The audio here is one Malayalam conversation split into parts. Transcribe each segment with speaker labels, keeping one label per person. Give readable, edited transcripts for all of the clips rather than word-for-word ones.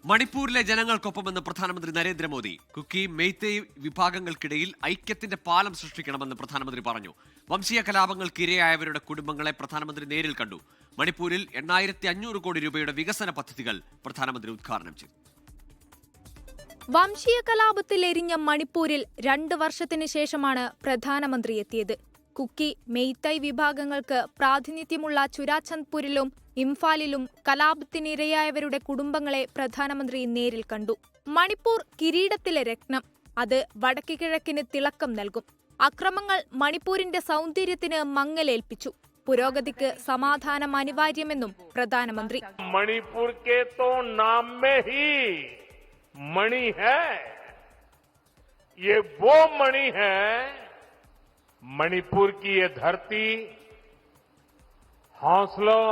Speaker 1: മണിപ്പൂരിലെ ജനങ്ങൾക്കൊപ്പമെന്ന് പ്രധാനമന്ത്രി നരേന്ദ്രമോദി. കുക്കി, മെയ്തേയ് വിഭാഗങ്ങൾക്കിടയിൽ ഐക്യത്തിന്റെ പാലം സൃഷ്ടിക്കണമെന്ന് പ്രധാനമന്ത്രി പറഞ്ഞു. വംശീയ കലാപങ്ങൾക്കിരയായവരുടെ കുടുംബങ്ങളെ പ്രധാനമന്ത്രി നേരിൽ കണ്ടു. മണിപ്പൂരിൽ 8500 കോടി രൂപയുടെ വികസന പദ്ധതികൾ പ്രധാനമന്ത്രി ഉദ്ഘാടനം ചെയ്തു.
Speaker 2: വംശീയ കലാപത്തിൽ എരിഞ്ഞ മണിപ്പൂരിൽ 2 വർഷത്തിന് ശേഷമാണ് പ്രധാനമന്ത്രി എത്തിയത്. കുക്കി, മെയ്തേയ് വിഭാഗങ്ങൾക്ക് പ്രാതിനിധ്യമുള്ള ചുരാചന്ദ്പൂരിലും ഇംഫാലിലും കലാപത്തിനിരയായവരുടെ കുടുംബങ്ങളെ പ്രധാനമന്ത്രി നേരിൽ കണ്ടു. മണിപ്പൂർ കിരീടത്തിലെ രത്നം, അത് വടക്ക് കിഴക്കിന് തിളക്കം നൽകും. അക്രമങ്ങൾ മണിപ്പൂരിന്റെ സൗന്ദര്യത്തിന് മങ്ങലേൽപ്പിച്ചു. പുരോഗതിക്ക് സമാധാനം അനിവാര്യമെന്നും പ്രധാനമന്ത്രി.
Speaker 3: മണിപ്പൂർ കെ തോ നാം മേ ഹി മണി ഹൈ, യേ വോ മണി ഹൈ. मणिपुर की ये धरती हौसलों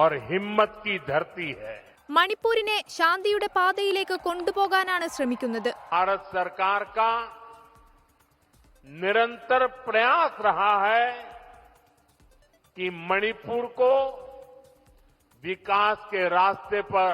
Speaker 3: और हिम्मत की धरती है.
Speaker 2: മണിപ്പൂരിനെ ശാന്തിയുടെ പാതയിലേക്ക് കൊണ്ടുപോകാനാണ് ശ്രമിക്കുന്നത്.
Speaker 3: भारत सरकार का निरंतर प्रयास रहा है कि मणिपुर को विकास के रास्ते पर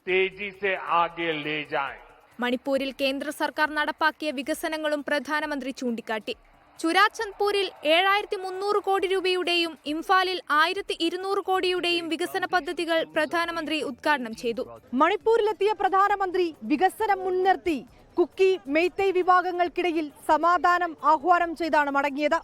Speaker 3: तेजी से आगे ले जाए.
Speaker 2: മണിപ്പൂരിൽ കേന്ദ്ര സർക്കാർ നടപ്പാക്കിയ വികസനങ്ങളും പ്രധാനമന്ത്രി ചൂണ്ടിക്കാട്ടി. ചുരാചന്ദ്പൂരിൽ 7300 കോടി രൂപയുടെയും ഇംഫാലിൽ 1200 കോടിയുടെയും വികസന പദ്ധതികൾ പ്രധാനമന്ത്രി ഉദ്ഘാടനം ചെയ്തു.
Speaker 4: മണിപ്പൂരിലെത്തിയ പ്രധാനമന്ത്രി വികസനം മുൻനിർത്തി കുക്കി, മെയ്തേയ് വിഭാഗങ്ങൾക്കിടയിൽ സമാധാനം ആഹ്വാനം ചെയ്താണ് മടങ്ങിയത്.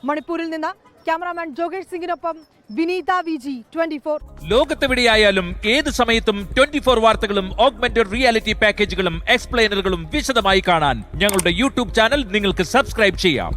Speaker 4: മണിപ്പൂരിൽ നിന്ന് ക്യാമറാമാൻ ജോഗേഷ് സിംഗിനൊപ്പം വിനീത VG 24.
Speaker 5: ലോകത്തെവിടെയായാലും ഏത് സമയത്തും 24 വാർത്തകളും ഓഗ്മെന്റഡ് റിയാലിറ്റി പാക്കേജുകളും എക്സ്പ്ലെയിനറുകളും വിശദമായി കാണാൻ ഞങ്ങളുടെ യൂട്യൂബ് ചാനൽ നിങ്ങൾക്ക് സബ്സ്ക്രൈബ് ചെയ്യാം.